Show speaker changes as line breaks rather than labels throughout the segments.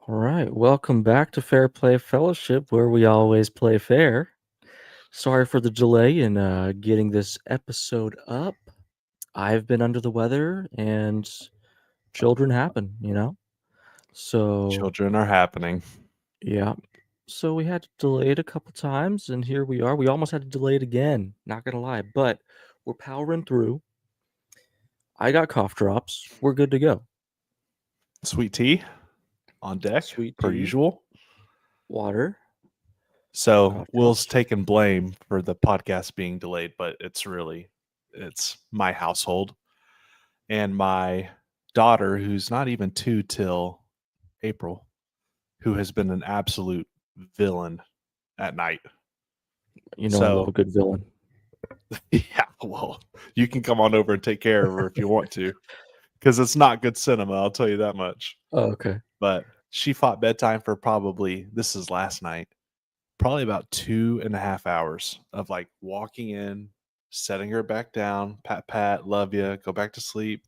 All right, welcome back to Fair Play Fellowship, where we always play fair. Sorry for the delay in getting this episode up. I've been under the weather, and children happen. So,
Children are happening.
yeah. So we had to delay it a couple times, and here we are. We almost had to delay it again, not gonna lie, but we're powering through. I got cough drops. We're good to go.
Sweet tea on deck,
Sweet
per
tea,
usual.
water,
So
cough
Will's
drops.
taking blame for the podcast being delayed, but it's my household and my daughter, who's not even 2 till April, who has been an absolute villain at night.
You know I love a
So
good villain.
yeah, well, you can come on over and take care of her if you want to, because it's not good cinema. I'll tell you that much.
Oh, okay.
But she fought bedtime for this is last night, probably about 2.5 hours of like walking in, setting her back down, pat, love you, go back to sleep.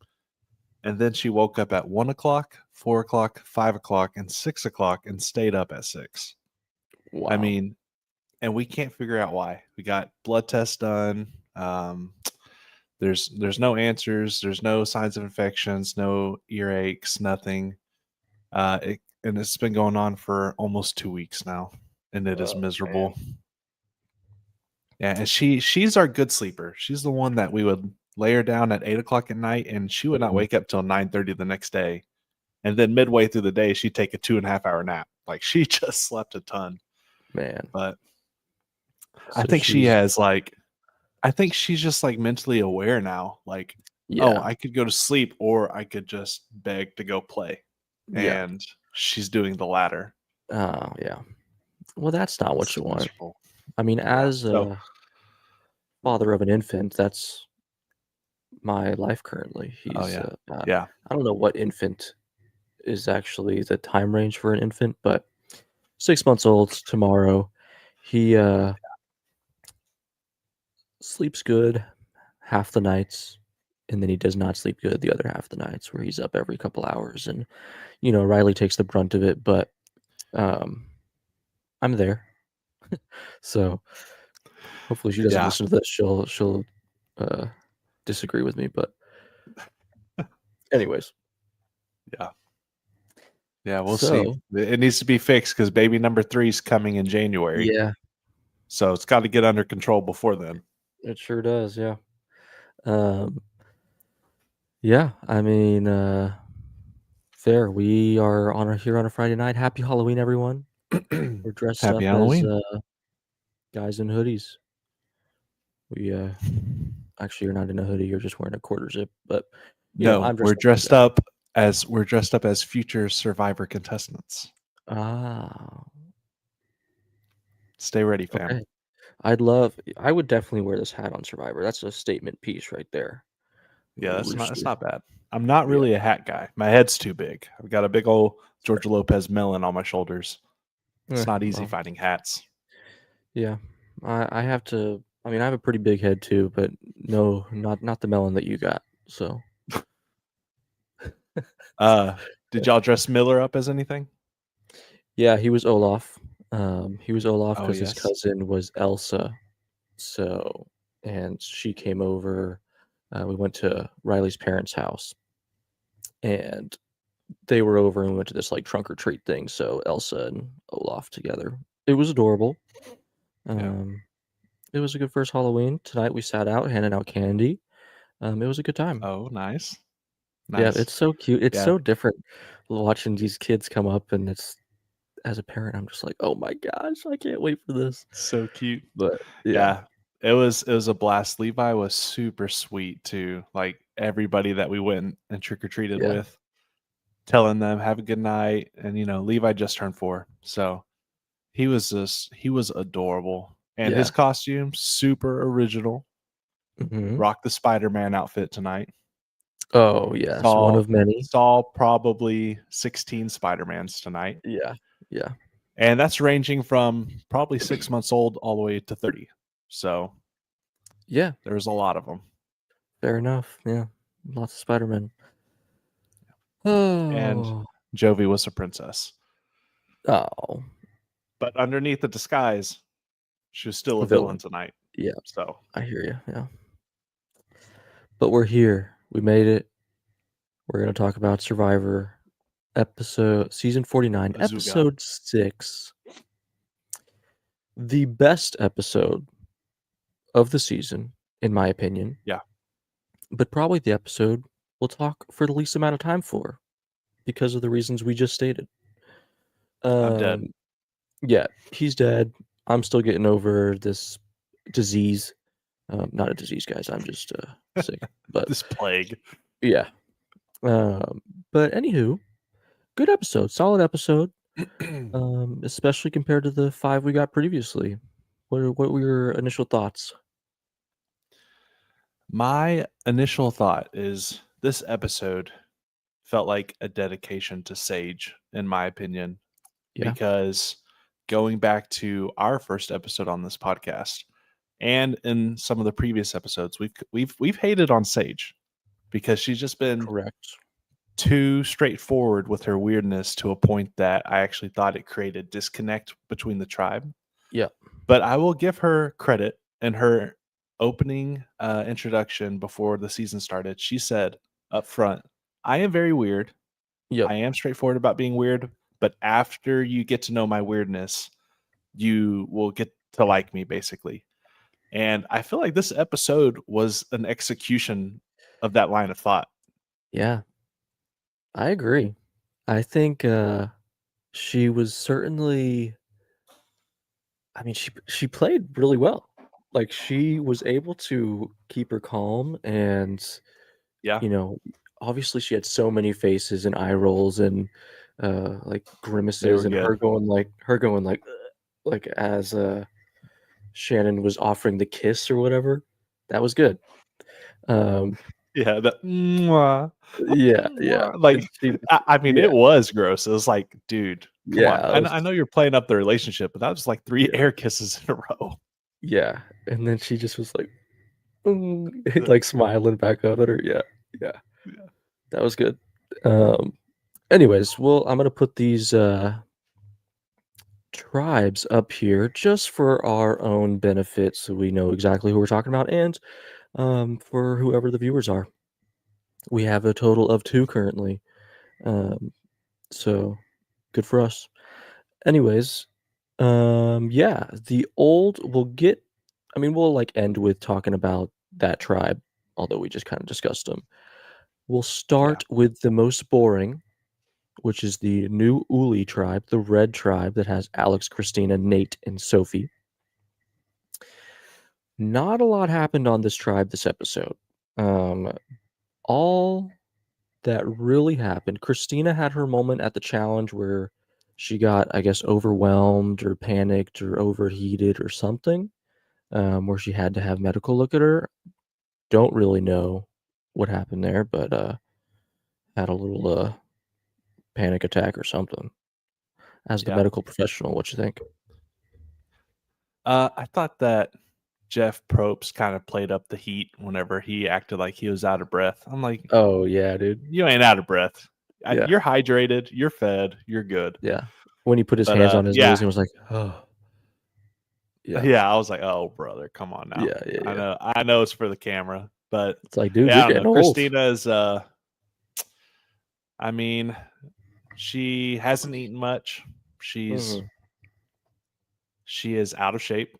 And then she woke up at 1 o'clock, 4 o'clock, 5 o'clock, and 6 o'clock and stayed up at 6. I
Wow.
mean, and we can't figure out why. We got blood tests done. There's no answers. There's no signs of infections, no earaches, nothing. And it's been going on for almost 2 weeks now, and it is
Oh, man.
miserable. Yeah, and she's our good sleeper. She's the one that we would lay her down at 8 o'clock at night, and she would not
Mhm.
wake up till 9:30 the next day. And then midway through the day, she'd take a 2.5 hour nap. Like she just slept a ton.
Man.
But I
So
think
she's
I think she's just like mentally aware now. Like, oh,
yeah.
I could go to sleep, or I could just beg to go play.
Yeah.
And she's doing the latter.
Oh, yeah. Well, that's not what
It's
you want.
miserable.
I mean,
Yeah.
as
So
a father of an infant, that's my life currently.
oh
He's
yeah. Yeah.
I don't know what infant is actually the time range for an infant, but 6 months old tomorrow. He sleeps good half the nights, and then he does not sleep good the other half the nights, where he's up every couple hours, and Riley takes the brunt of it, but um I'm there. So hopefully she doesn't
Yeah.
listen to this. She'll uh, disagree with me, but anyways.
Yeah. Yeah, we'll see.
So
It needs to be fixed because baby number 3 is coming in January.
yeah,
So it's got to get under control before then.
it sure does. Yeah. Um, yeah. I mean, fair. We are here on a Friday night. Happy Halloween, everyone. We're dressed
Happy
up as
Halloween.
guys in hoodies. We actually you're not in a hoodie. You're just wearing a quarter zip. But
No,
I'm dressed up as a guy.
we're dressed up as future Survivor contestants.
Ah,
Stay ready, fam.
okay. I would definitely wear this hat on Survivor. That's a statement piece right there.
Yeah,
Little
that's
rooster.
not bad. I'm not
Yeah.
really a hat guy. My head's too big. I've got a big old Georgia Lopez melon on my shoulders. It's not easy
Well,
finding hats.
yeah. I have to. I mean, I have a pretty big head too, but no, not the melon that you got. So
Uh, did y'all dress Miller up as anything?
yeah, he was Olaf. He was Olaf
Oh
because his
yes.
cousin was Elsa. So and she came over. We went to Riley's parents' house, and they were over and we went to this like trunk or treat thing. So Elsa and Olaf together. It was adorable.
Yeah.
Um, it was a good first Halloween. Tonight we sat out handing out candy. It was a good time.
Oh, nice.
Yeah,
Nice.
it's so cute. It's
Yeah.
so different watching these kids come up, and it's as a parent, I'm just like, "Oh my gosh, I can't wait for this."
So cute.
But yeah,
Yeah. It was a blast. Levi was super sweet too. Like everybody that we went and trick or treated
yeah,
with, telling them have a good night. And Levi just turned 4. So he was adorable. And his
yeah.
costume, super original.
Mhm.
Rocked the Spider-Man outfit tonight.
Oh, yes, one
Saw
of many.
saw probably 16 Spider-Mans tonight.
Yeah, yeah,
And that's ranging from probably 6 months old all the way to 30. So
yeah,
there's a lot of them.
fair enough, yeah. Lots of Spider-Man.
And
Oh,
Jovi was a princess.
Oh,
But underneath the disguise, she was still
a
a villain
villain.
tonight.
Yeah,
So
I hear you. Yeah, but we're here. We made it. We're gonna talk about Survivor season 49,
Azooga.
episode 6, the best episode of the season, in my opinion,
Yeah,
but probably the episode we'll talk for the least amount of time for because of the reasons we just stated.
I'm dead.
Um, yeah, he's dead. I'm still getting over this disease. Not a disease, guys. I'm just sick. But
This plague.
yeah. Um, but anywho, good episode, solid episode. Especially compared to the 5 we got previously. What were your initial thoughts?
My initial thought is this episode felt like a dedication to Sage, in my opinion,
Yeah,
because going back to our first episode on this podcast and in some of the previous episodes, we've hated on Sage because she's just been
correct.
too straightforward with her weirdness to a point that I actually thought it created disconnect between the tribe.
Yeah,
But I will give her credit in her opening introduction before the season started. She said up front, I am very weird.
yep,
I am straightforward about being weird, but after you get to know my weirdness, you will get to like me, basically. And I feel like this episode was an execution of that line of thought.
yeah, I agree. I think, she was certainly I mean, she played really well. Like, she was able to keep her calm and,
Yeah,
you know, obviously she had so many faces and eye rolls and, like,
they
grimaces
were
and
good.
her going like, "Ugh," like, as, Shannon was offering the kiss or whatever. That was good. Um,
Yeah, the "Mwah,
yeah, yeah,
mwah," like,
and she
I mean,
yeah,
it was gross. It was like, dude, come
yeah,
on.
I was
I know you're playing up the relationship, but that was like 3
yeah,
air kisses in a row.
yeah, and then she just was like, "Mm,"
The
like, smiling back up at her. Yeah, yeah,
yeah,
that was good. Um, anyways, well, I'm gonna put these, tribes up here just for our own benefit so we know exactly who we're talking about and, for whoever the viewers are. We have a total of 2 currently, um, so good for us. Anyways, yeah, the old we'll get I mean, we'll, like, end with talking about that tribe, although we just kinda discussed them. We'll
yeah,
start with the most boring, which is the new Uli tribe, the red tribe that has Alex, Christina, Nate, and Sophie. Not a lot happened on this tribe this episode. Um, all that really happened, Christina had her moment at the challenge where she got, I guess, overwhelmed or panicked or overheated or something, where she had to have medical look at her. Don't really know what happened there, but had a little panic attack or something. As the
yeah.
medical professional, what you think?
I thought that Jeff Probst kinda played up the heat whenever he acted like he was out of breath. I'm like,
Oh yeah, dude.
"You ain't out of breath.
Yeah,
You're hydrated, you're fed, you're good."
yeah. When he put his
But,
hands on his knees
yeah.
and was like, "Oh, yeah,
Yeah, I was like, "Oh, brother, come on now."
yeah, yeah, yeah."
I know it's for the camera, but,
It's like, dude,
yeah,
you're
I don't know.
getting old.
Christina is, I mean, she hasn't eaten much. She's
Mhm.
she is out of shape,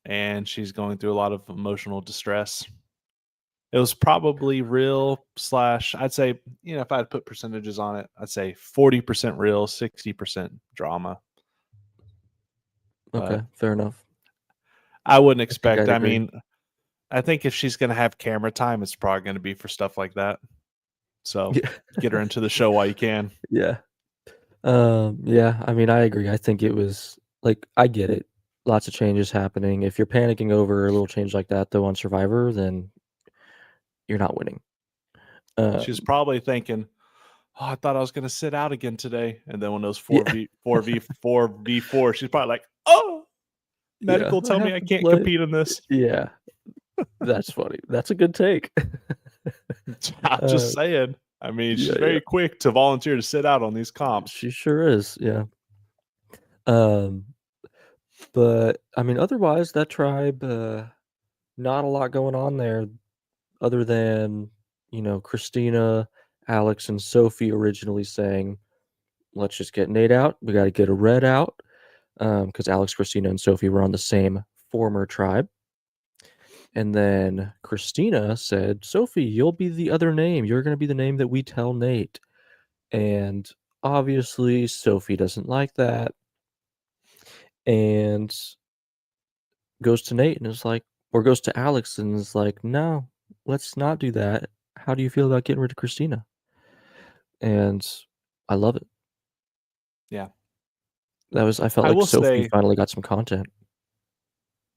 and she's going through a lot of emotional distress. It was probably real slash I'd say, if I had put percentages on it, I'd say 40% real, 60% drama.
Okay,
But
fair enough.
I wouldn't
I think
expect
I'd
I
agree.
mean, I think if she's gonna have camera time, it's probably gonna be for stuff like that. So,
Yeah,
get her into the show while you can.
yeah. Yeah, I mean, I agree. I think it was like, I get it. Lots of changes happening. If you're panicking over a little change like that, though, on Survivor, then you're not winning.
She's
Um,
probably thinking, "Oh, I thought I was gonna sit out again today." And then when those
yeah,
4v4, she's probably like, "Oh,
yeah,
medical
I
tell me
have
I
to
can't
play.
compete in this."
Yeah, that's funny. That's a good take.
I'm just
Uh,
saying. I mean,
yeah,
she's
yeah.
very quick to volunteer to sit out on these comps.
She sure is. Yeah. Um, but I mean, otherwise, that tribe, not a lot going on there, other than Christina, Alex, and Sophie originally saying, "Let's just get Nate out. We got to get a red out," because Alex, Christina, and Sophie were on the same former tribe. And then Christina said, "Sophie, you'll be the other name. You're going to be the name that we tell Nate." And obviously, Sophie doesn't like that and goes to Nate and is like, or goes to Alex and is like, "No, let's not do that. How do you feel about getting rid of Christina?" And I love it.
Yeah.
I felt
I
like
will
Sophie
say,
finally got some content.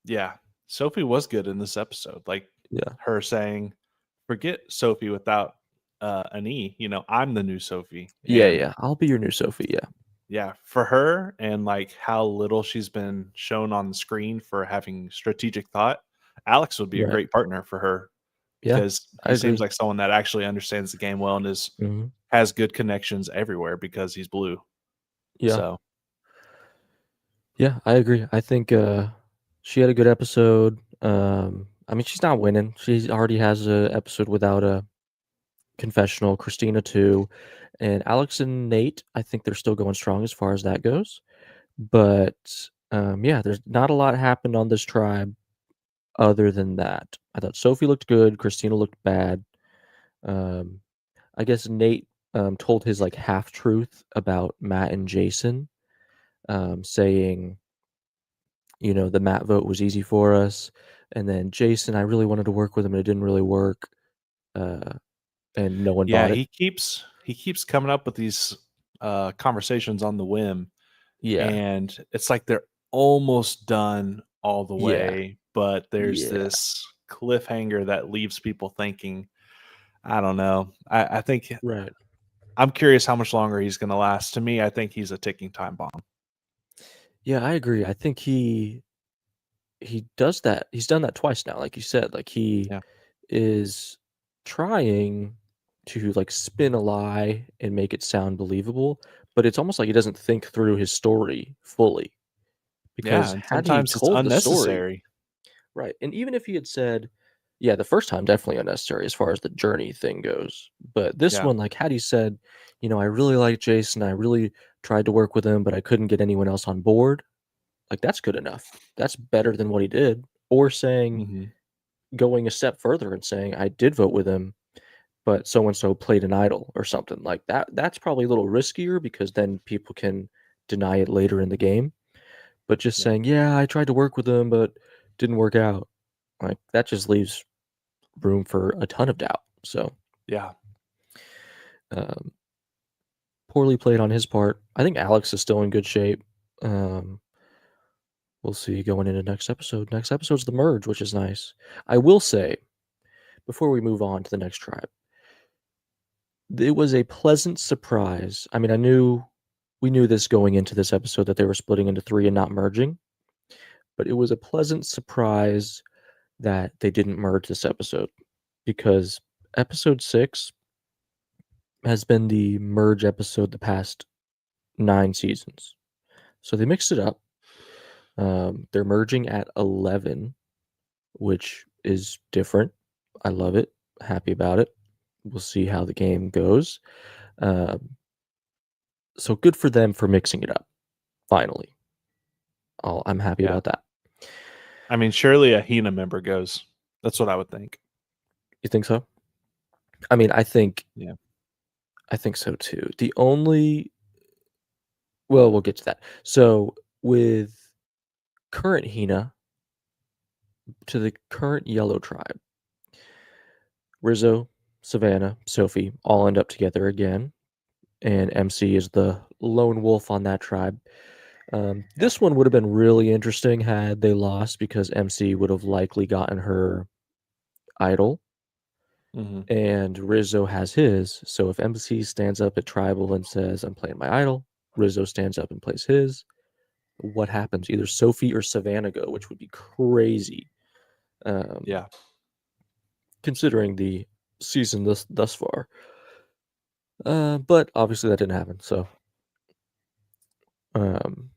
yeah, Sophie was good in this episode. Like
Yeah.
her saying, "Forget Sophie without an E. I'm the new Sophie."
Yeah,
And
yeah. I'll be your new Sophie. Yeah.
yeah, for her and like how little she's been shown on the screen for having strategic thought, Alex would be a
Right.
great partner for her
Yeah.
because
I
he seems
agree.
like someone that actually understands the game well and
Mhm.
has good connections everywhere because he's blue.
Yeah.
So
Yeah, I agree. I think, she had a good episode. I mean, she's not winning. She already has a episode without a confessional, Christina too, and Alex and Nate, I think they're still going strong as far as that goes. But, yeah, there's not a lot happened on this tribe other than that. I thought Sophie looked good, Christina looked bad. Um, I guess Nate, told his, like, half truth about Matt and Jason, saying, the Matt vote was easy for us, and then Jason, I really wanted to work with him, and it didn't really work, uh, and no one
yeah,
bought it.
he keeps coming up with these conversations on the whim,
Yeah.
and it's like they're almost done all the
Yeah.
way, but there's
Yeah.
this cliffhanger that leaves people thinking, I don't know. I think
Right.
I'm curious how much longer he's gonna last. To me, I think he's a ticking time bomb.
Yeah, I agree. I think he does that. He's done that twice now, like you said. Like he
Yeah.
is trying to like spin a lie and make it sound believable, but it's almost like he doesn't think through his story fully.
Yeah,
Because
and
had he
sometimes it's
told the story,
unnecessary.
right, and even if he had said, yeah, the first time definitely unnecessary as far as the journey thing goes. But this
Yeah.
one, like had he said, I really like Jason, I really tried to work with him, but I couldn't get anyone else on board. Like, that's good enough. That's better than what he did. Or saying
Mhm.
going a step further and saying, "I did vote with him, but so and so played an idol," or something like that. That's probably a little riskier because then people can deny it later in the game. But just
Yeah.
saying, "Yeah, I tried to work with him, but didn't work out." Like, that just leaves room for a ton of doubt. So,
Yeah.
um, poorly played on his part. I think Alex is still in good shape. Um, we'll see going into next episode. Next episode's the merge, which is nice. I will say, before we move on to the next tribe, it was a pleasant surprise. I mean, we knew this going into this episode that they were splitting into 3 and not merging, but it was a pleasant surprise that they didn't merge this episode because episode 6 has been the merge episode the past 9 seasons. So they mixed it up. They're merging at 11, which is different. I love it. Happy about it. We'll see how the game goes. Um, so good for them for mixing it up. Finally, I'm happy
Yeah.
about that.
I mean, surely a Hina member goes. That's what I would think.
You think so? I mean,
Yeah.
I think so too. The only well, we'll get to that. So with current Hina to the current Yellow tribe, Rizzo, Savannah, Sophie all end up together again, and MC is the lone wolf on that tribe.
Yeah.
This one would have been really interesting had they lost because MC would have likely gotten her idol,
Mhm.
and Rizzo has his. So if MC stands up at tribal and says, "I'm playing my idol," Rizzo stands up and plays his. What happens? Either Sophie or Savannah go, which would be crazy, um,
Yeah.
considering the season thus far. But obviously that didn't happen. So, um,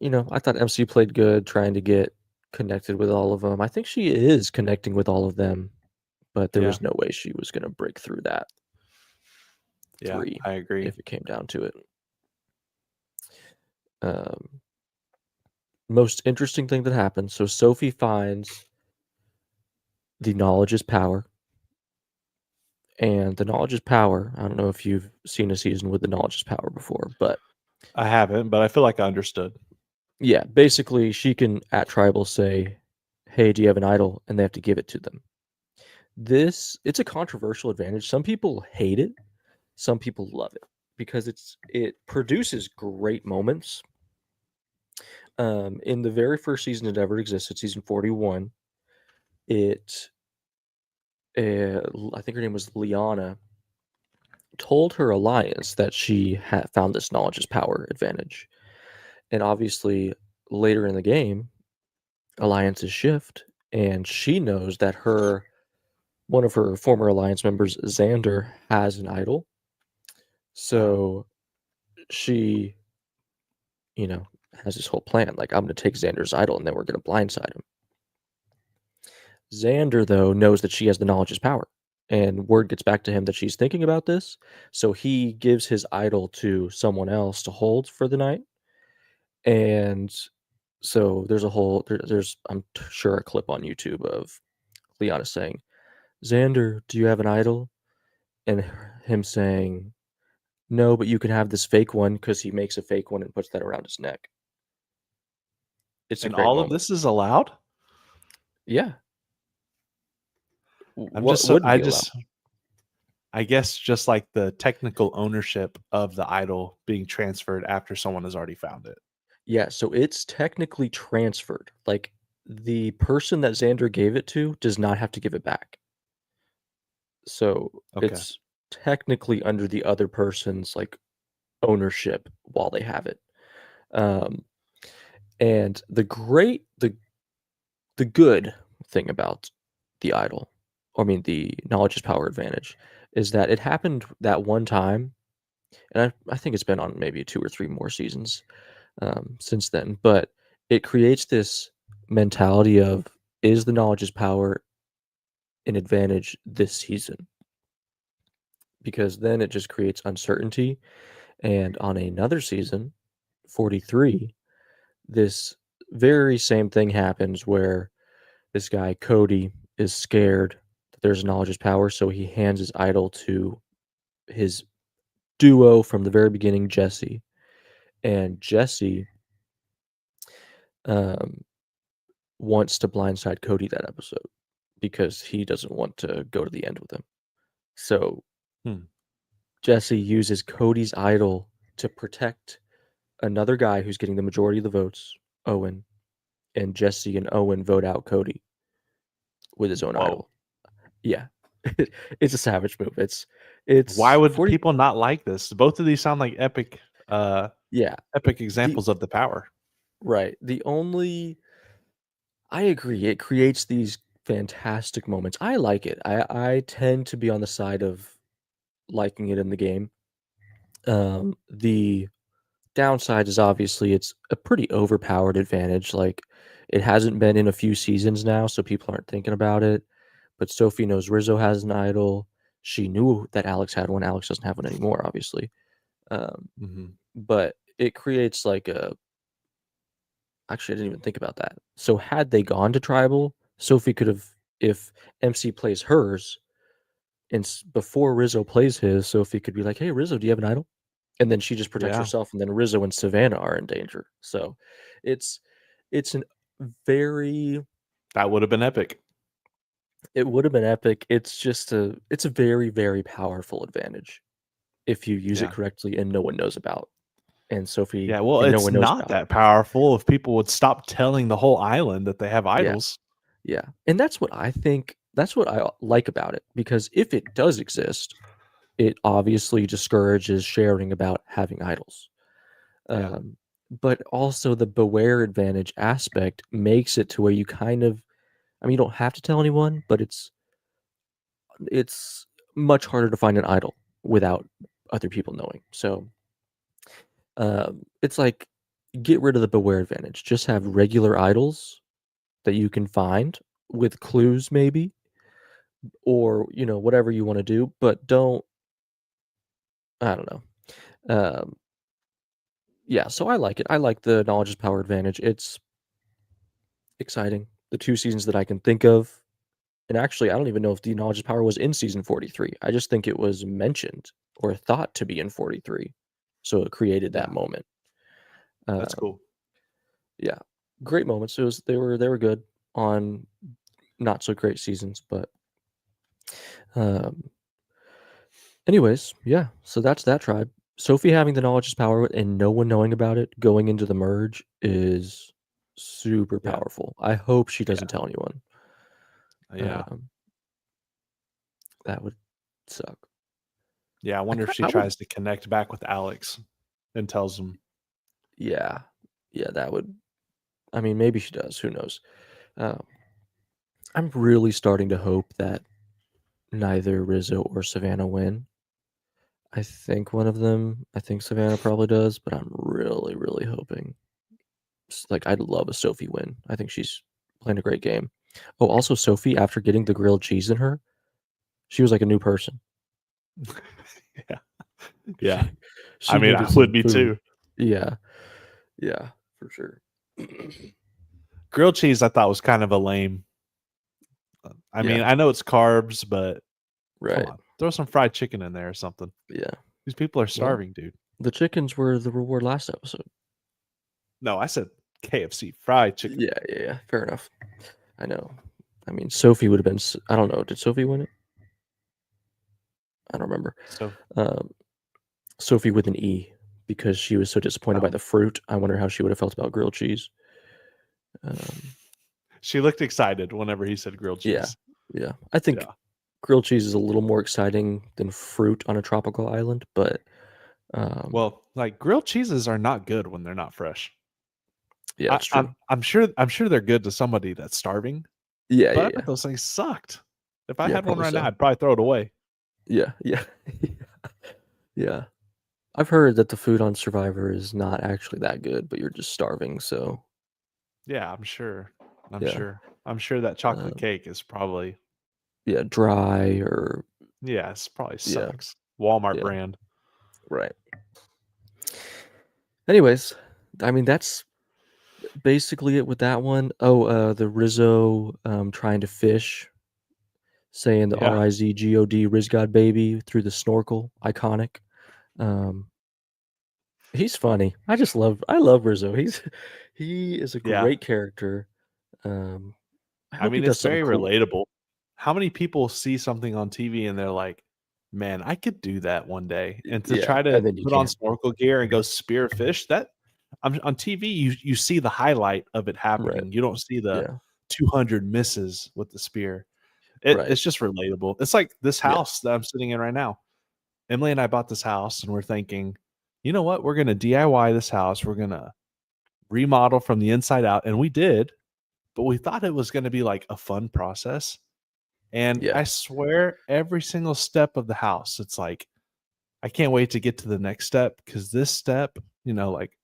I thought MC played good, trying to get connected with all of them. I think she is connecting with all of them, but there
Yeah,
was no way she was gonna break through that
yeah,
3
I agree.
if it came down to it. Um, Most interesting thing that happened, so Sophie finds the knowledge is power, and the knowledge is power. I don't know if you've seen a season with the knowledge is power before, but
I haven't, but I feel like I understood.
yeah, basically she can at tribal say, "Hey, do you have an idol?" and they have to give it to them. It's a controversial advantage. Some people hate it, some people love it because it produces great moments. In the very first season it ever existed, season 41, it I think her name was Liana, told her alliance that she had found this knowledge is power advantage. And obviously, later in the game, alliances shift, and she knows that her one of her former alliance members, Xander, has an idol.
Uh-huh.
So she, you know, has this whole plan. Like, I'm going to take Xander's idol, and then we're going to blindside him. Xander, though, knows that she has the knowledge is power. And word gets back to him that she's thinking about this. So he gives his idol to someone else to hold for the night. And so there's sure a clip on YouTube of Liana saying, "Xander, do you have an idol?" And him saying, "No, but you can have this fake one," because he makes a fake one and puts that around his neck. It's a
And
great
all of
moment.
this is allowed?
Yeah.
I'm
What
just so
wouldn't be allowed?
I guess just like the technical ownership of the idol being transferred after someone has already found it.
Yeah, so it's technically transferred. Like, the person that Xander gave it to does not have to give it back. So
Okay.
it's technically under the other person's like ownership while they have it. Um, and the good thing about the idol, I mean the knowledge is power advantage, is that it happened that one time, and I think it's been on maybe 2 or 3 more seasons since then. But it creates this mentality of, is the knowledge is power an advantage this season? Because then it just creates uncertainty. And on another season, 43, this very same thing happens where this guy, Cody, is scared that there's knowledge is power. So he hands his idol to his duo from the very beginning, Jesse. And Jesse um, wants to blindside Cody that episode because he doesn't want to go to the end with him. So
Hmm.
Jesse uses Cody's idol to protect another guy who's getting the majority of the votes, Owen, and Jesse and Owen vote out Cody with his own
Whoa.
idol. Yeah. It's a savage move.
Why
It's
would
40.
people not like this? Both of these sound like uh
Yeah.
epic
The
examples of the power.
Right. The only I agree, it creates these fantastic moments. I like it. I tend to be on the side of liking it in the game. The downside is obviously it's a pretty overpowered advantage. Like, it hasn't been in a few seasons now, so people aren't thinking about it. But Sophie knows Rizzo has an idol. She knew that Alex had one. Alex doesn't have one anymore, obviously. Um,
Mhm.
but it creates like a. Actually, I didn't even think about that. So had they gone to tribal, Sophie could have, if MC plays hers, and before Rizzo plays his, Sophie could be like, "Hey, Rizzo, do you have an idol?" And then she just protects
Yeah,
herself, and then Rizzo and Savannah are in danger. So it's it's an very
that would have been epic.
it would have been epic. It's a very, very powerful advantage if you use it
Yeah.
correctly and no one knows about. And Sophie
Yeah, well,
and no
it's
one knows
not
about.
that powerful if people would stop telling the whole island that they have
Yeah,
idols.
yeah. And that's what I like about it, because if it does exist, it obviously discourages sharing about having idols.
Yeah,
Um, but also the beware advantage aspect makes it to where you kind of, I mean, you don't have to tell anyone, but it's much harder to find an idol without other people knowing. So it's like get rid of the beware advantage. Just have regular idols that you can find with clues maybe, or, whatever you wanna do, but don't I don't know. Um, yeah, so I like it. I like the knowledge is power advantage. It's exciting. The 2 seasons that I can think of, and actually, I don't even know if the knowledge is power was in season 43. I just think it was mentioned or thought to be in 43, so it created that
Yeah,
moment.
that's
Um,
cool.
yeah, great moments. They were good on not so great seasons, but, um anyways, yeah, so that's that tribe. Sophie having the knowledge is power and no one knowing about it going into the merge is super
Yeah,
powerful. I hope she doesn't
yeah,
tell anyone.
yeah,
Um, that would suck.
yeah. I wonder if she
I would
tries to connect back with Alex and tells him.
yeah. Yeah, that would I mean, maybe she does, who knows? Um, I'm really starting to hope that neither Rizzo or Savannah win. I think Savannah probably does, but I'm really, really hoping like, I'd love a Sophie win. I think she's playing a great game. Oh, also Sophie, after getting the grilled cheese in her, she was like a new person.
Yeah, yeah.
She
I
she
mean,
needed
I would
some
be
food.
too.
Yeah, yeah, for sure.
Grilled cheese, I thought was kind of a lame. I mean,
Yeah,
I know it's carbs, but come
right.
on, throw some fried chicken in there or something.
Yeah.
These people are
Well,
starving, dude.
the chickens were the reward last episode.
No, I said KFC fried chicken.
Yeah, yeah, yeah. Fair enough. I know. I mean, Sophie would have been. I don't know. Did Sophie win it? I don't remember.
So,
Um, Sophie with an E because she was so disappointed by
um,
the fruit. I wonder how she would have felt about grilled cheese. Um,
she looked excited whenever he said grilled
yeah,
cheese.
yeah. I think
Yeah.
grilled cheese is a little more exciting than fruit on a tropical island, but
Well, like grilled cheeses are not good when they're not fresh.
yeah,
I,
it's
I'm
true.
I'm sure I'm sure they're good to somebody that's starving,
Yeah,
but I
yeah,
bet
yeah,
those things sucked. If I
yeah.
had one
Probably
right now,
so.
I'd probably throw it away.
Yeah, yeah, yeah. I've heard that the food on Survivor is not actually that good, but you're just starving. So
Yeah, I'm sure. I'm
yeah,
sure. I'm sure that chocolate
um,
cake is probably
yeah, dry or
yeah, it's probably
yeah,
sucks. Walmart
yeah,
brand.
right. Anyways, I mean that's basically it with that one. Oh, the Rizzo trying to fish, saying the
Yeah.
RIZGOD Rizgod baby through the snorkel, iconic. Um, he's funny. I love Rizzo. He is a
Yeah.
great character. Um, I
I
hope he
mean, it's
does something
very
cool.
relatable. How many people see something on TV and they're like, "Man, I could do that one day." And to
Yeah,
try to
and then you
put on
can't.
snorkel gear and go spear fish, that on TV, you see the highlight of it
Right.
happening. You don't see the
Yeah.
200 misses with the spear.
Right.
It's just relatable. It's like this
Yeah.
house that I'm sitting in right now. Emily and I bought this house and we're thinking, "You know what? We're gonna DIY this house. We're gonna remodel from the inside out." And we did, but we thought it was gonna be like a fun process. And
Yeah.
I swear every single step of the house, it's like, I can't wait to get to the next step because this step, like,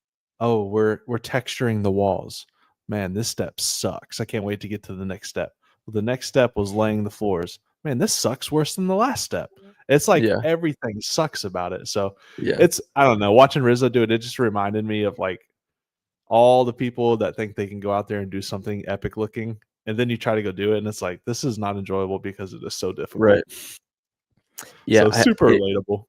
oh, we're texturing the walls. Man, this step sucks. I can't wait to get to the next step. Well, the next step was laying the floors. Man, this sucks worse than the last step. It's like
Yeah.
everything sucks about it. So
Yeah.
it's I don't know. Watching Rizzo do it, it just reminded me of like all the people that think they can go out there and do something epic looking, and then you try to go do it, and it's like this is not enjoyable because it is so
Right.
difficult.
Yeah,
So super relatable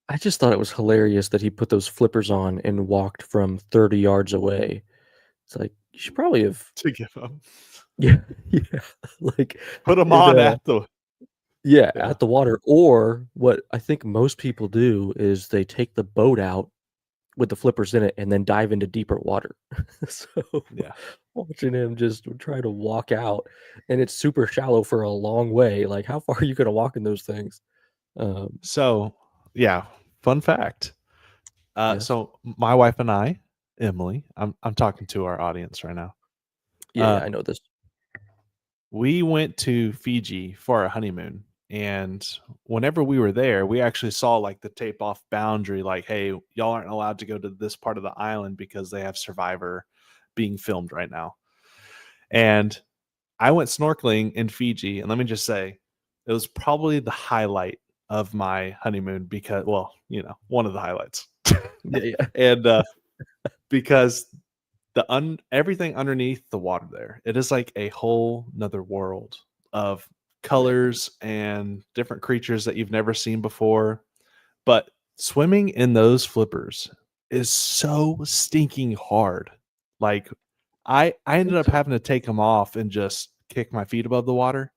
I just thought it was hilarious that he put those flippers on and walked from 30 yards away. It's like, you should probably have
to give them.
yeah, yeah, like,
Put them
it,
on at the
yeah,
yeah,
at the water, or what I think most people do is they take the boat out with the flippers in it and then dive into deeper water. So,
yeah.
watching him just try to walk out, and it's super shallow for a long way, like, how far are you gonna walk in those things? Um,
So, yeah, fun fact.
yes.
So my wife and I, Emily, I'm talking to our audience right now.
Yeah,
Uh,
yeah, I know this.
we went to Fiji for our honeymoon, And whenever we were there, we actually saw like the tape off boundary, like, hey, y'all aren't allowed to go to this part of the island because they have Survivor being filmed right now. And I went snorkeling in Fiji, and let me just say, it was probably the highlight of my honeymoon because, well, one of the highlights.
Yeah, yeah.
And because everything underneath the water there, it is like a whole nother world of
Right.
colors and different creatures that you've never seen before. But swimming in those flippers is so stinking hard. Like I ended
Think
up
so.
having to take them off and just kick my feet above the water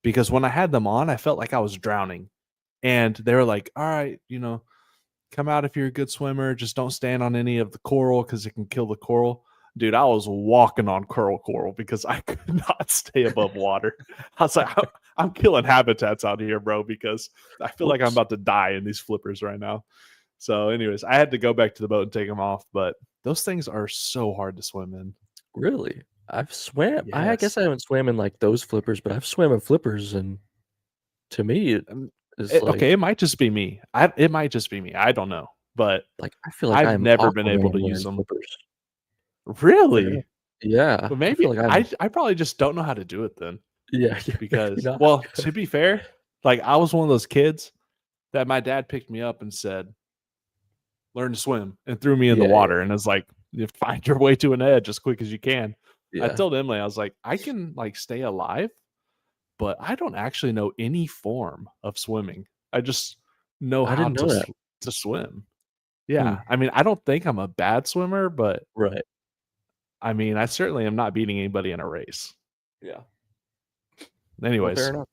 because when I had them on, I felt like I was drowning. And they were like, "All right, come out if you're a good swimmer. Just don't stand on any of the coral because it can kill the coral." Dude, I was walking on coral because I could not stay above water. I was like, I'm killing habitats out here, bro, because I feel like I'm
Whoops.
about to die in these flippers right now. So, anyways, I had to go back to the boat and take them off, but those things are so hard to swim in.
Really? I've swam I
Yes.
guess I haven't swam in, like, those flippers, but I've swam in flippers, and to me, it
Um,
is
okay,
like
it might just be me. It might just be me. I don't know, but
I feel like
I've
I'm
never been able
Aquaman
to use
wearing
them.
flippers. Yeah.
Really?
Yeah,
But
I
maybe
feel like I'm
I probably just don't know how to do it then.
yeah, yeah, maybe
Because,
not.
well, to be fair, like I was one of those kids that my dad picked me up and said, "Learn to swim," and threw me in the
Yeah, yeah,
water, and it's like, "You find your way to an edge as quick as you can." I
yeah.
told Emily, I was like, "I can like stay alive, but I don't actually know any form of swimming. I just know
I
how
didn't know that.
to swim."
Hmm,
Yeah, I mean, I don't think I'm a bad swimmer, but
right.
I mean, I certainly am not beating anybody in a race.
Yeah. Well, fair
Anyways,
enough.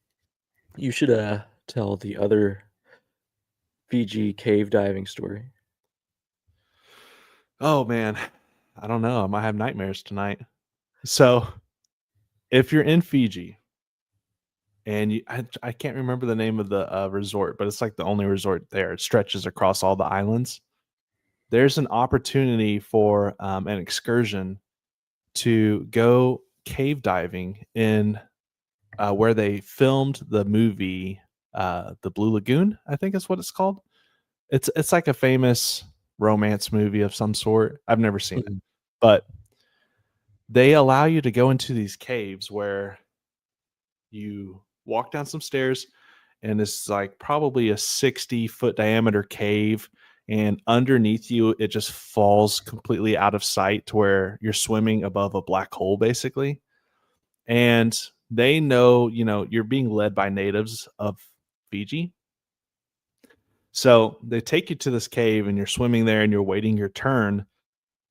You should, tell the other Fiji cave diving story.
oh man, I don't know. I might have nightmares tonight. So, if you're in Fiji and I can't remember the name of the resort, but it's like the only resort there. It stretches across all the islands. There's an opportunity for an excursion to go cave diving in where they filmed the movie The Blue Lagoon, I think is what it's called. It's like a famous romance movie of some sort. I've never seen it,
Mhm.
but they allow you to go into these caves where you walk down some stairs and it's like probably a 60-foot diameter cave, and underneath you it just falls completely out of sight to where you're swimming above a black hole basically. And they know, you're being led by natives of Fiji. So they take you to this cave and you're swimming there and you're waiting your turn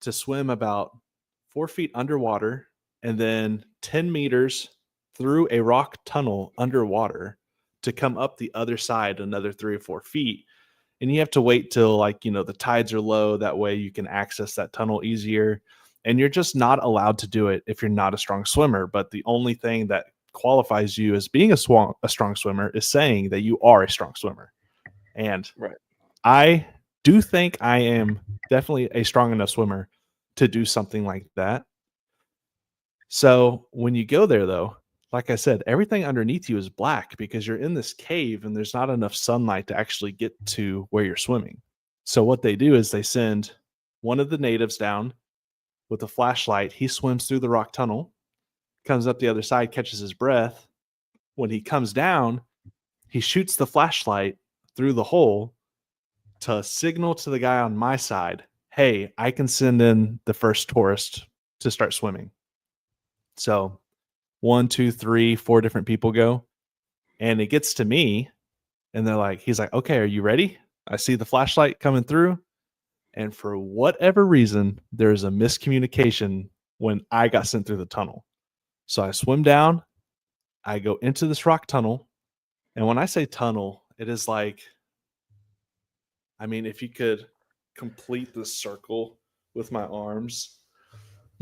to swim about 4 feet underwater and then 10 meters through a rock tunnel underwater to come up the other side another 3 or 4 feet. And you have to wait till like, the tides are low. That way you can access that tunnel easier. And you're just not allowed to do it if you're not a strong swimmer. But the only thing that qualifies you as being a strong swimmer is saying that you are a strong swimmer. And
Right.
I do think I am definitely a strong enough swimmer to do something like that. So when you go there, though, like I said, everything underneath you is black because you're in this cave and there's not enough sunlight to actually get to where you're swimming. So what they do is they send one of the natives down with a flashlight. He swims through the rock tunnel, comes up the other side, catches his breath. When he comes down, he shoots the flashlight through the hole to signal to the guy on my side, hey, I can send in the first tourist to start swimming. So one, two, three, four different people go, and it gets to me, and he's like, okay, are you ready? I see the flashlight coming through. And for whatever reason, there's a miscommunication when I got sent through the tunnel. So I swim down, I go into this rock tunnel. And when I say tunnel, it is like, I mean, if you could complete the circle with my arms,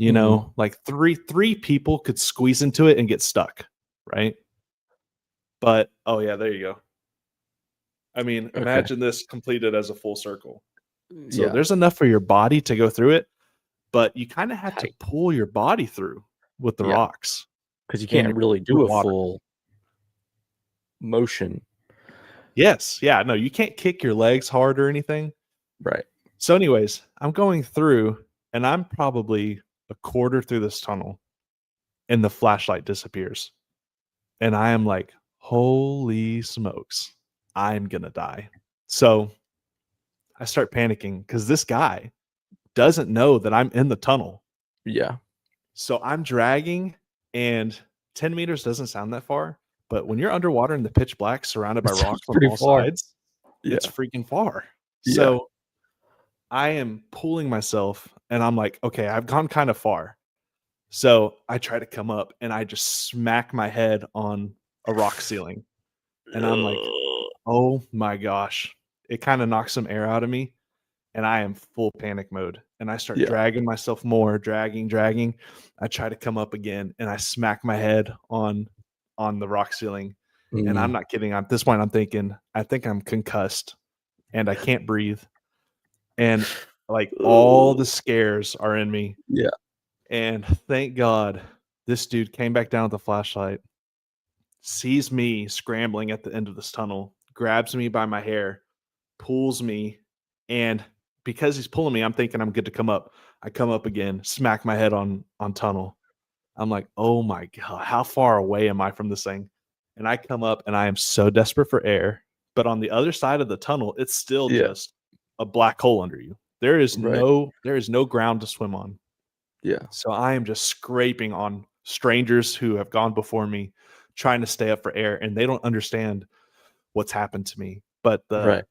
Mhm.
like three people could squeeze into it and get stuck, right? But oh yeah, there you go. I mean,
Okay.
imagine this completed as a full circle. So
Yeah.
there's enough for your body to go through it, but you kind of have to
Tight.
pull your body through with the
Yeah.
rocks
Because you
and
can't
you're
really
through
do a
water.
full motion
Yes, yeah, no, you can't kick your legs hard or anything.
Right.
So, anyways, I'm going through, and I'm probably a quarter through this tunnel, and the flashlight disappears. And I am like, holy smokes, I'm gonna die. So I start panicking because this guy doesn't know that I'm in the tunnel.
Yeah.
So I'm dragging, and 10 meters doesn't sound that far. But when you're underwater in the pitch black, surrounded by
It sounds
rocks on
pretty
all
far.
sides, it's
Yeah.
freaking far.
Yeah.
So I am pulling myself, and I'm like, okay, I've gone kind of far. So I try to come up, and I just smack my head on a rock ceiling. And I'm like,
Ugh.
oh my gosh. It kind of knocks some air out of me, and I am full panic mode. And I start
Yeah.
dragging myself more, dragging. I try to come up again, and I smack my head on the rock ceiling. And I'm
Mhm.
not kidding. At this point, I'm thinking, I think I'm concussed and I can't breathe. And like all
Ugh.
the scares are in me.
Yeah.
And thank God this dude came back down with the flashlight, sees me scrambling at the end of this tunnel, grabs me by my hair, pulls me, and because he's pulling me, I'm thinking I'm good to come up. I come up again, smack my head on tunnel. I'm like, "Oh my god, how far away am I from this thing?" And I come up and I am so desperate for air, but on the other side of the tunnel, it's still
Yeah.
just a black hole under you.
Right.
There is no ground to swim on.
Yeah.
So I am just scraping on strangers who have gone before me, trying to stay up for air, and they don't understand what's happened to me. But
Right.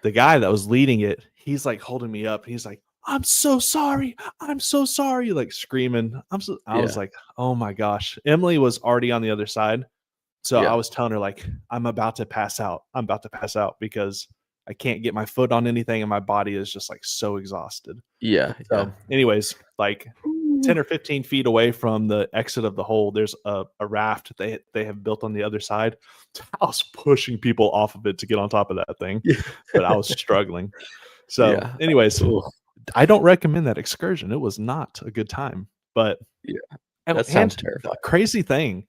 the guy that was leading it, he's like holding me up. He's like, "I'm so sorry. I'm so sorry," like screaming. I was
Yeah.
like, "Oh my gosh." Emily was already on the other side. So I
Yeah.
was telling her like, "I'm about to pass out. I'm about to pass out because I can't get my foot on anything and my body is just like so exhausted."
Yeah. Yeah.
So, anyways, like
Ooh.
10 or 15 feet away from the exit of the hole, there's a raft they have built on the other side. I was pushing people off of it to get on top of that thing,
Yeah.
but I was struggling. So,
Yeah.
anyways,
Ooh.
I don't recommend that excursion. It was not a good time. But
Yeah.
and,
That
and
sounds
the
terrifying.
crazy thing,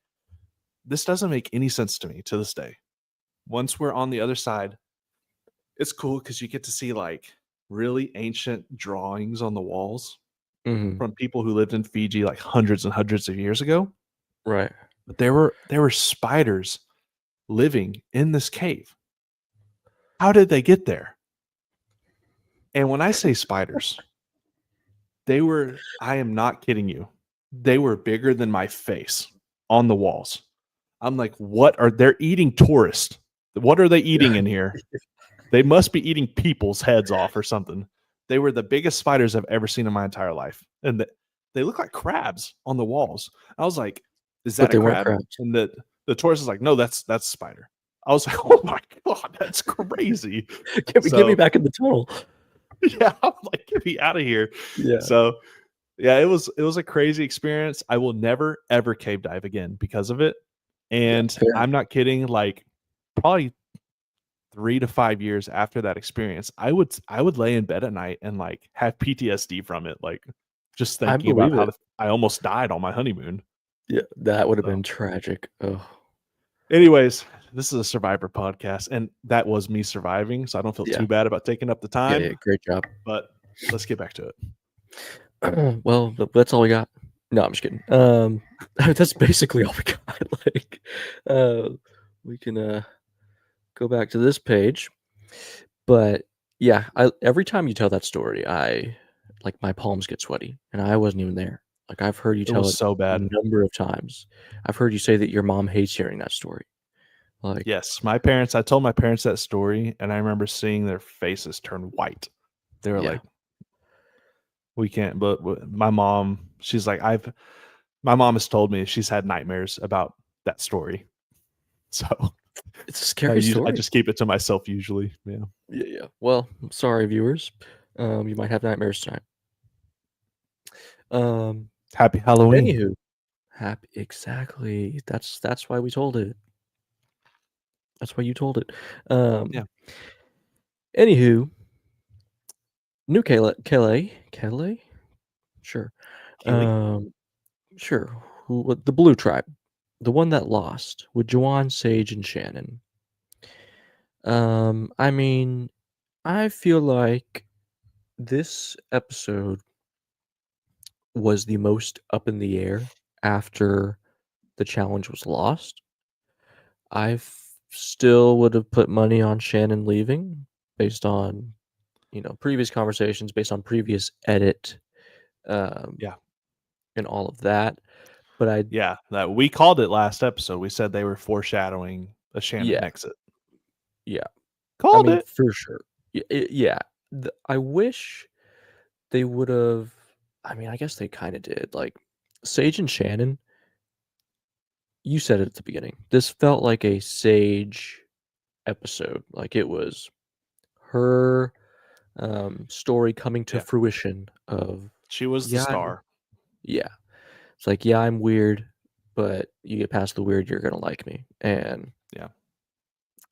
this doesn't make any sense to me to this day. Once we're on the other side, it's cool because you get to see like really ancient drawings on the walls
Mhm.
from people who lived in Fiji like hundreds and hundreds of years ago.
Right.
But there were spiders living in this cave. How did they get there? And when I say spiders, they were I am not kidding you. They were bigger than my face on the walls. I'm like, "What are they're eating tourists? What are they eating
Yeah.
in here? They must be eating people's heads off or something." They were the biggest spiders I've ever seen in my entire life, and they look like crabs on the walls. I was like, "Is
But
that a
they weren't
crab?"
crabs.
And the tourist is like, "No, that's a spider." I was like, "Oh my god, that's crazy."
Get me
So,
back in the tunnel.
yeah, I'm like, "Get me out of here."
Yeah.
So, yeah, it was a crazy experience. I will never ever cave dive again because of it,
Yeah.
and
Fair.
I'm not kidding, like, probably 3 to 5 years after that experience, I would lay in bed at night and, like, have PTSD from it, like, just
I
thinking about
believe
how
it.
the I almost died on my honeymoon.
Yeah. That would have
So,
been tragic. Oh.
anyways, this is a survivor podcast, and that was me surviving, so I don't feel
Yeah.
too bad about taking up the
Yeah.
time,
Yeah. Great job.
but let's get back to it.
Well, that's all we got. No, I'm just kidding. That's basically all we got. Like, uh, we can go back to this page, but yeah, every time you tell that story, I like my palms get sweaty, and I wasn't even there. Like I've heard you
It
tell
was
it
so
a
bad.
number of times. I've heard you say that your mom hates hearing that story. Like,
Yes, I told my parents that story, and I remember seeing their faces turn white. They were
yeah,
like, "We can't," but my mom, she's like, "I've" my mom has told me she's had nightmares about that story. So,
it's a scary
I
story.
just keep it to myself usually, yeah.
Yeah, yeah. Well, I'm sorry, viewers. You might have nightmares tonight. Um,
Happy Halloween.
Anywho, happy exactly. That's why we told it. That's why you told it.
Yeah.
Anywho, New Kale? Sure.
Kaylee?
Sure. The Blue Tribe, the one that lost with Juwan, Sage, and Shannon. I mean, I feel like this episode was the most up in the air after the challenge was lost. Still would have put money on Shannon leaving based on, previous conversations, based on previous edit, um,
Yeah.
and all of that. But I
Yeah, that we called it last episode. We said they were foreshadowing a Shannon
yeah,
exit.
yeah. I
Called
mean,
it.
for sure. Yeah. I wish they would've. I mean, I guess they kinda did, like, Sage and Shannon, you said it at the beginning. This felt like a Sage episode. Like, it was her, story coming to
Yeah.
fruition of,
She was the
"Yeah, I'm"
star.
yeah. It's like, "Yeah, I'm weird, but you get past the weird, you're gonna like me." And,
Yeah.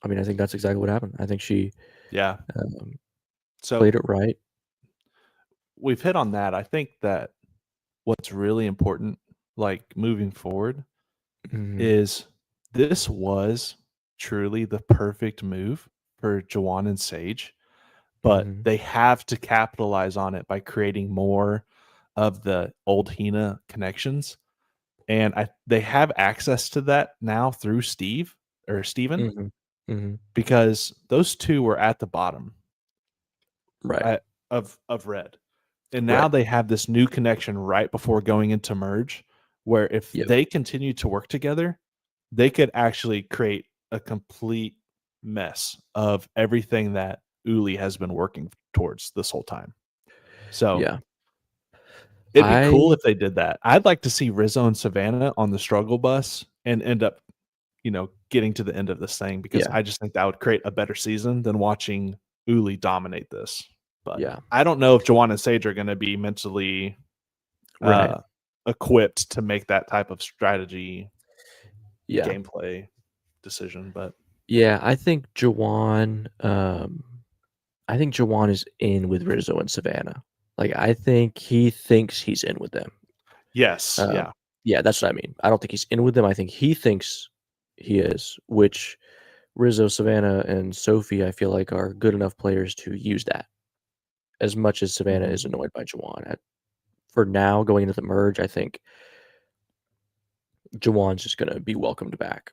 I mean, I think that's exactly what happened. I think she,
Yeah.
um,
So
played it right.
we've hit on that. I think that what's really important, like moving forward,
Mhm,
is this was truly the perfect move for Jawan and Sage, but
mhm,
they have to capitalize on it by creating more of the old Hina connections. And they have access to that now through Steve or Steven,
mhm, mhm.
because those 2 were at the bottom
Right,
at of red. And now
right.
they have this new connection right before going into merge, where if
Yep,
they continue to work together, they could actually create a complete mess of everything that Uli has been working towards this whole time. So,
yeah.
it'd be cool
I
if they did that. I'd like to see Rizzo and Savannah on the struggle bus and end up, getting to the end of this thing, because
yeah,
I just think that would create a better season than watching Uli dominate this. But
yeah,
I don't know if Jawan and Sage are gonna be mentally
right.
uh, equipped to make that type of strategy
Yeah.
gameplay decision. But
Yeah, I think Jawan is in with Rizzo and Savannah. Like, I think he thinks he's in with them.
yes,
Um,
yeah,
yeah, that's what I mean. I don't think he's in with them, I think he thinks he is, which Rizzo, Savannah, and Sophie, I feel like, are good enough players to use that, as much as Savannah
mhm,
is annoyed by Jawan. For now, going into the merge, I think Jawan's just gonna be welcomed back.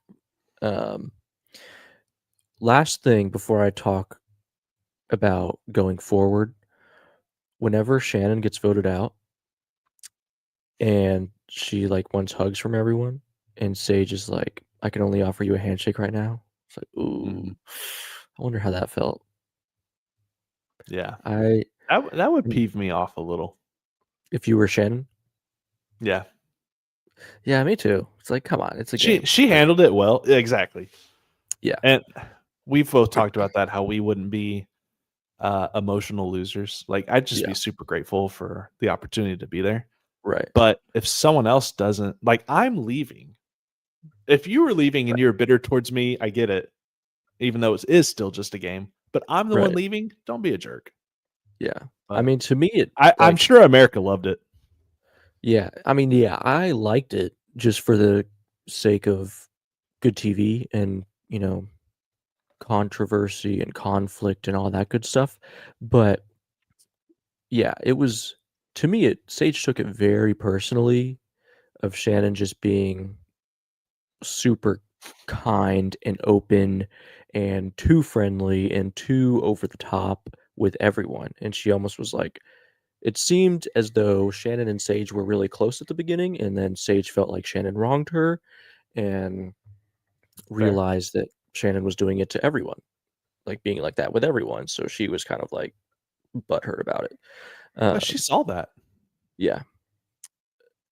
Um, Last thing before I talk about going forward, whenever Shannon gets voted out and she, like, wants hugs from everyone, and Sage is like, "I can only offer you a handshake right now." It's like, "Ooh,
mhm,
I wonder how that felt."
yeah.
I
That would
and
peeve me off a little.
if you were Shannon.
Yeah,
Yeah, me too. It's like, come on, it's a
she
game.
she
Like,
handled it well. Exactly,
yeah,
and we've both talked about that, how we wouldn't be emotional losers. Like, I'd just be
yeah,
super grateful for the opportunity to be there.
right,
But if someone else doesn't, like, I'm leaving. If you were leaving and
right,
you're bitter towards me, I get it, even though it is still just a game. But I'm the one
right,
leaving. Don't be a jerk.
yeah. I
But
mean, to me,
I'm
like,
sure America loved it.
yeah, I mean, yeah, I liked it just for the sake of good TV and, controversy and conflict and all that good stuff, but yeah, it was to me, it Sage took it very personally of Shannon just being super kind and open and too friendly and too over the top with everyone, and she almost was like it seemed as though Shannon and Sage were really close at the beginning, and then Sage felt like Shannon wronged her and
Fair.
realized that Shannon was doing it to everyone, like, being like that with everyone, so she was kind of, like, butthurt about it.
But she
Um,
saw that.
yeah.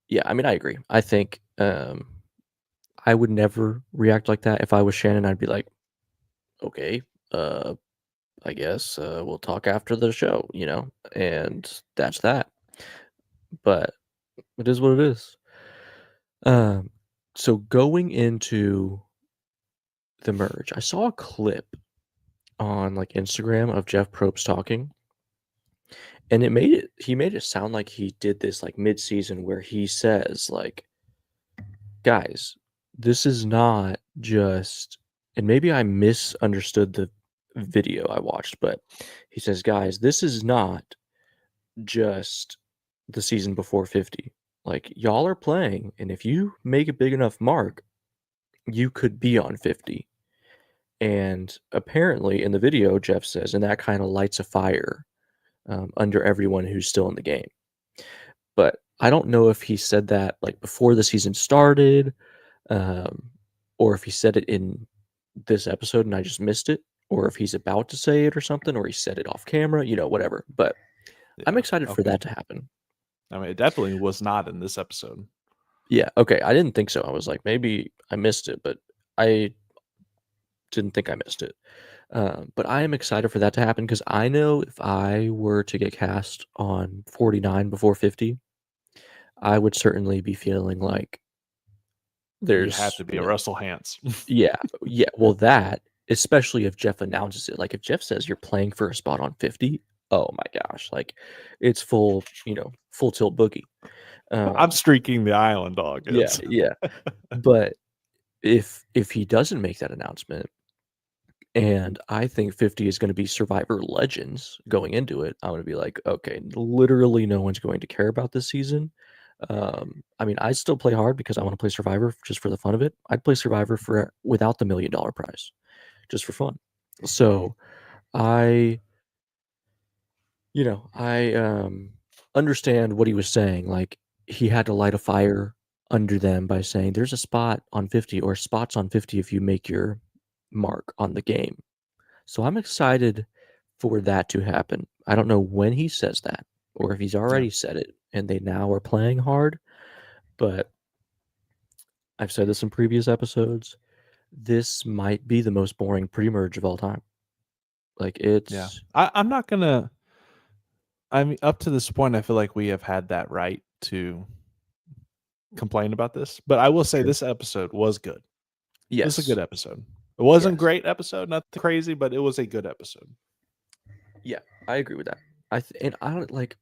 Yeah, I mean, I agree. I think, I would never react like that. If I was Shannon, I'd be like, "Okay, uh, I guess, we'll talk after the show," and that's that. But it is what it is. Um, so going into the merge, I saw a clip on, like, Instagram of Jeff Probst talking, and he made it sound like he did this, like, mid-season where he says, like, "Guys, this is not just," and maybe I misunderstood video I watched, but he says, "Guys, this is not just the season before 50. Like, y'all are playing, and if you make a big enough mark, you could be on 50." And apparently, in the video, Jeff says, and that kind of lights a fire under everyone who's still in the game. But I don't know if he said that like before the season started, um, or if he said it in this episode and I just missed it, or if he's about to say it or something, or he said it off camera, whatever. But I'm
Yeah.
excited for
Okay.
that to happen.
I mean, it definitely was not in this episode.
Yeah, okay. I didn't think so. I was like, maybe I missed it, but I didn't think I missed it. But I am excited for that to happen because I know if I were to get cast on 49 before 50, I would certainly be feeling like
You have
there's,
to be a Russell Hantz.
yeah, yeah. Well, that, especially if Jeff announces it, like if Jeff says you're playing for a spot on 50, oh my gosh, like it's full, full tilt boogie.
I'm
Um,
streaking the island, dog.
yeah,
It's
yeah. But if he doesn't make that announcement, and I think 50 is going to be Survivor Legends going into it, I'm going to be like, okay, literally no one's going to care about this season. I mean, I still play hard because I want to play Survivor just for the fun of it. I'd play Survivor for without the $1 million prize, just for fun. So I, I understand what he was saying. Like he had to light a fire under them by saying there's a spot on 50 or spots on 50 if you make your mark on the game. So I'm excited for that to happen. I don't know when he says that or if he's
yeah,
already said it and they now are playing hard, but I've said this in previous episodes. This might be the most boring pre-merge of all time. Like
yeah.
it's
I'm not gonna. I mean, up to this point, I feel like we have had that right to complain about this. But I will say
sure.
this episode was good. It was a
Yes.
good episode. It wasn't
Yes.
great episode, nothing crazy, but it was a good episode.
Yeah, I agree with that. And I don't like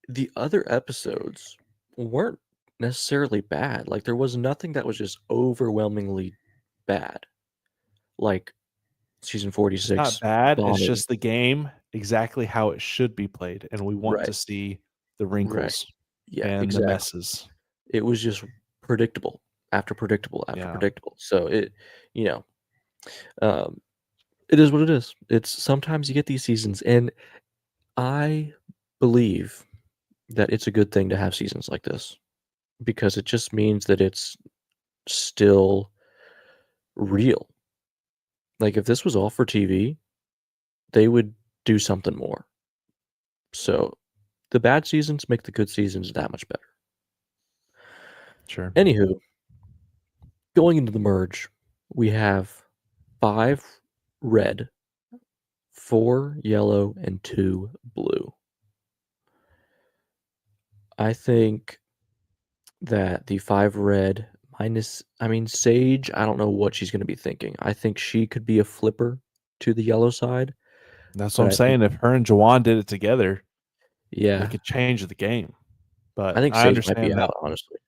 the other episodes weren't necessarily bad. Like there was nothing that was just overwhelmingly bad. Like season
It's not
46
bad. It's
bombing.
just the game exactly how it should be played, and we want
Right.
to see the
Right.
wrinkles
Yeah,
and the
exactly.
messes.
It was just predictable after predictable after
Yeah,
predictable. So you know, um, it is what it is. It's sometimes you get these seasons, and I believe that it's a good thing to have seasons like this because it just means that it's still real. Like if this was all for TV, they would do something more. So the bad seasons make the good seasons that much better.
sure.
Anywho, going into the merge, we have 5 red, 4 yellow, and 2 blue. I think that the 5 red minus, I mean, Sage, I don't know what she's going to be thinking. I think she could be a flipper to the yellow side,
That's what
but
I'm
I think,
saying. If her and Jawan did it together, they
yeah,
could change the game.
I
But
think
I
Sage might be
understand
out,
that
honestly.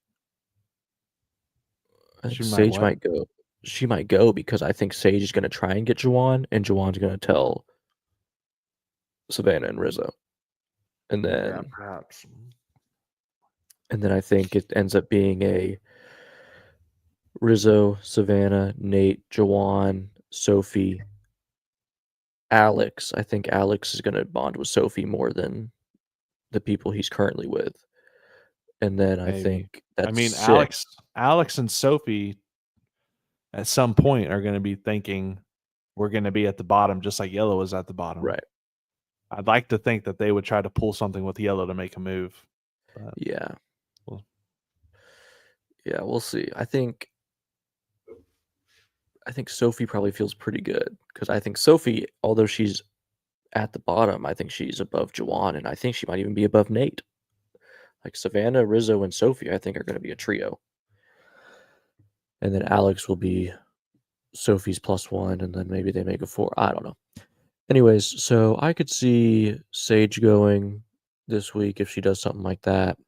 I think
she might
Sage
what?
might go. She might go because I think Sage is going to try and get Juwan, and Juwan's going to tell Savannah and Rizzo. And
Yeah,
then
perhaps.
and then I think it ends up being a Rizzo, Savannah, Nate, Jawan, Sophie, Alex. I think Alex is going to bond with Sophie more than the people he's currently with. And then I
Maybe.
think
I
that's
mean,
6.
Alex and Sophie at some point are going to be thinking we're going to be at the bottom, just like Yellow is at the bottom.
Right.
I'd like to think that they would try to pull something with Yellow to make a move, but
Yeah.
well,
Yeah, we'll see. I think Sophie probably feels pretty good because I think Sophie, although she's at the bottom, I think she's above Jawan, and I think she might even be above Nate. Like Savannah, Rizzo, and Sophie, I think are going to be a trio, and then Alex will be Sophie's +1, and then maybe they make a 4. I don't know. Anyways, so I could see Sage going this week if she does something like that.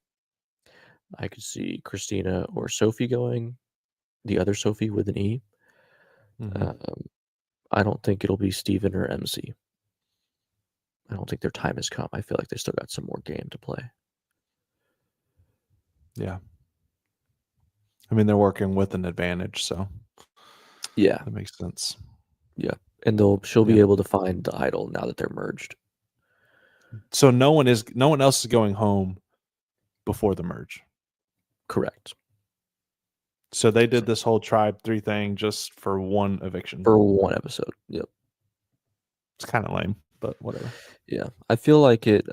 I could see Christina or Sophie going, the other Sophie with an E.
mhm.
Um, I don't think it'll be Steven or MC. I don't think their time has come. I feel like they still got some more game to play.
Yeah. I mean, they're working with an advantage, so
Yeah,
that makes sense.
yeah. And she'll
Yeah.
be able to find the idol now that they're merged.
So no one else is going home before the merge.
Correct.
So they
So
did this whole tribe 3 thing just for one eviction.
for one episode. Yep.
It's kind of lame, but whatever.
Yeah. I feel like it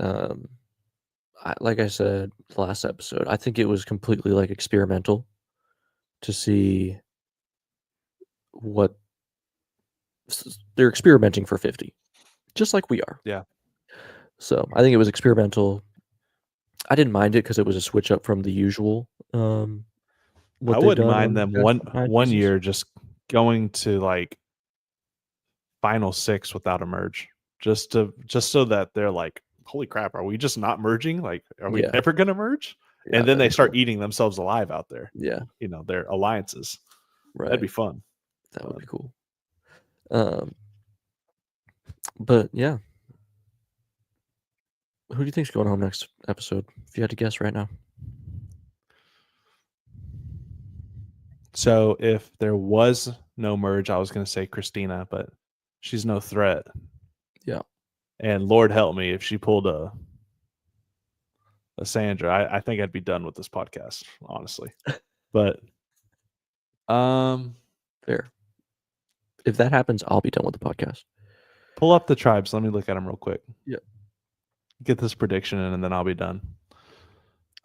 like I said the last episode, I think it was completely like experimental to see what they're experimenting for 50, just like we are.
Yeah.
So I think it was experimental. I didn't mind it because it was a switch up from the usual
I
what they've
wouldn't
done
mind
on the
them
past
one
9
one
seasons.
year just going to like final 6 without a merge. Just so that they're like, holy crap, are we just not merging? Like, are we
Yeah,
never gonna merge?
yeah,
And then
that'd
they
be
start
cool.
eating themselves alive out there.
Yeah,
Their alliances. That'd
right.
be fun.
That would
But
be cool. Um, but yeah, who do you think's going home next episode? If you had to guess right now.
so if there was no merge, I was gonna say Christina, but she's no threat.
Yeah.
And Lord help me if she pulled a Sandra. I think I'd be done with this podcast, honestly. But um
Fair. If that happens, I'll be done with the podcast.
pull up the tribes. Let me look at them real quick.
Yeah.
Get this prediction in, and then I'll be done.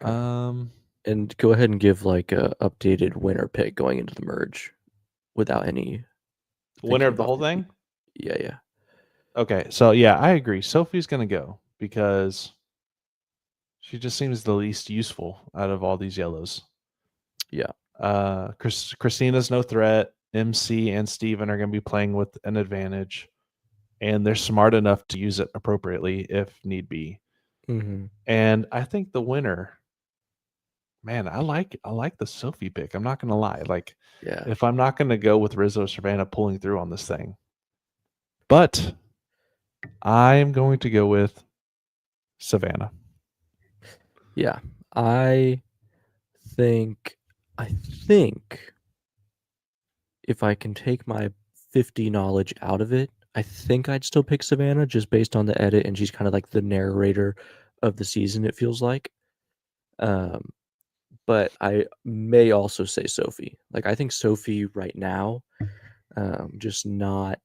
Okay.
Um,
And go ahead and give like a updated winner pick going into the merge without any
winner
thinking
of the
about
whole
50.
thing.
Yeah, yeah.
Okay, so yeah, I agree. Sophie's gonna go because she just seems the least useful out of all these yellows.
Yeah.
Christina's no threat. MC and Steven are gonna be playing with an advantage, and they're smart enough to use it appropriately if need be.
Mhm.
And I think the winner, man, I like the Sophie pick. I'm not gonna lie. Like,
Yeah.
if I'm not gonna go with Rizzo Savannah pulling through on this thing, but I am going to go with Savannah.
Yeah. I think I think if I can take my 50 knowledge out of it, I think I'd still pick Savannah just based on the edit, and she's kind of like the narrator of the season, it feels like. Um, but I may also say Sophie. Like I think Sophie right now, just not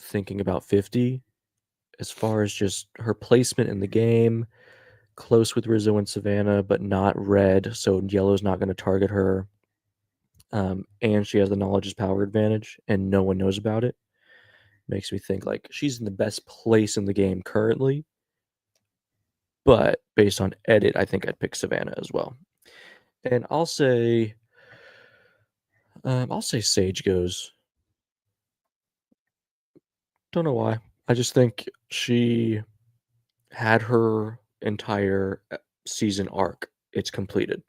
thinking about 50 as far as just her placement in the game, close with Rizzo and Savannah, but not red, so yellow's not going to target her. And she has the knowledge is power advantage, and no one knows about it. Makes me think like she's in the best place in the game currently, but based on edit, I think I'd pick Savannah as well. And I'll say Sage goes. Don't know why. I just think she had her entire season arc. It's completed.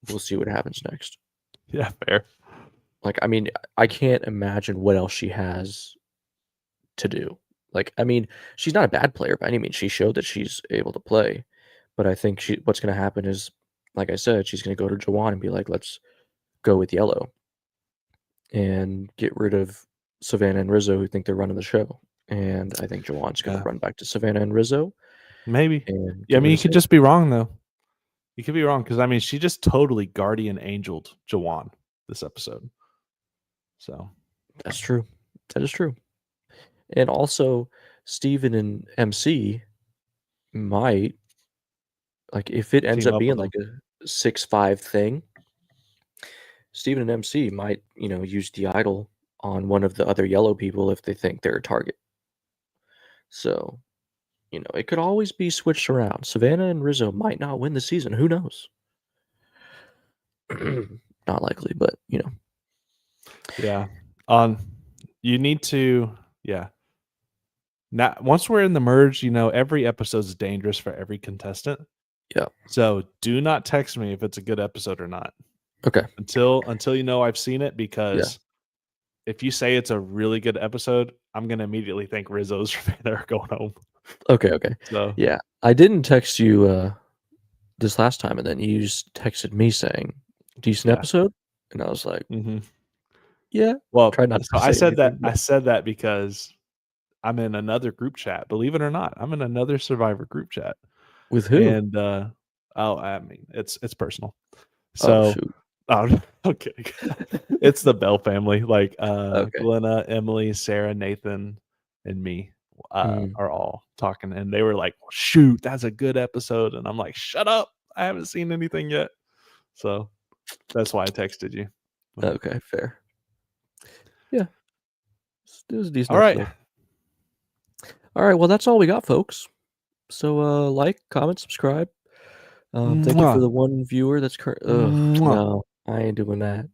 We'll see what happens next.
Yeah, fair.
Like, I mean, I can't imagine what else she has to do. Like, I mean, she's not a bad player by any means. She showed that she's able to play, but I think what's going to happen is, like I said, she's going to go to Jawan and be like, "Let's go with yellow and get rid of Savannah and Rizzo who think they're running the show." And I think Jawan's going to
Yeah,
run back to Savannah and Rizzo
maybe.
and
Yeah, I
get
mean,
rid
you
of
could
Sage.
just be wrong though. You could be wrong because I mean, she just totally guardian angeled Jawan this episode. So
That's true. That is true. And also, Steven and MC might like if it ends
team
up
up
being
with them.
like a 6-5 thing, Steven and MC might, use the idol on one of the other yellow people if they think they're a target. So, it could always be switched around. Savannah and Rizzo might not win the season. Who knows? Not likely, but
Yeah. On you need to yeah. Now once we're in the merge, every episode is dangerous for every contestant.
yeah.
So do not text me if it's a good episode or not
Okay.
until I've seen it
Yeah.
because if you say it's a really good episode, I'm gonna immediately think Rizzo's they're going home.
Okay, okay.
So
Yeah. I didn't text you, this last time, and then you just texted me saying, "Decent
yeah.
episode?" And I was like,
Mhm.
"Yeah."
Well,
Try not
so
to say anything,
I
but
said that because I'm in another group chat, believe it or not, I'm in another Survivor group chat,
with who?
and, oh, I mean, it's personal.
Oh,
So
shoot.
oh, okay. It's the Bell family, like,
Okay.
Glenna, Emily, Sarah, Nathan, and me,
Mm,
are all talking, and they were like, "Well, shoot, that's a good episode," and I'm like, "Shut up, I haven't seen anything yet." So, that's why I texted you, but
okay, fair. Yeah, it was a decent
alright.
episode. Alright, well, that's all we got, folks. So, like, comment, subscribe. Thank you for
Mwah.
the one viewer that's ugh,
Mwah.
no, I ain't doing that.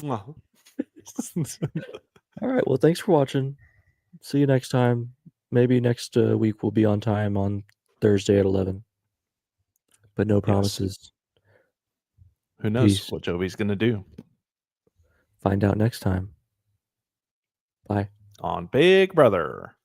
Mwah.
Alright, well, thanks for watching. See you next time. Maybe next, week we'll be on time on Thursday at 11, but no
Yes.
promises.
Who knows
Peace.
what Joey's gonna do
Find out next time. Bye.
on Big Brother.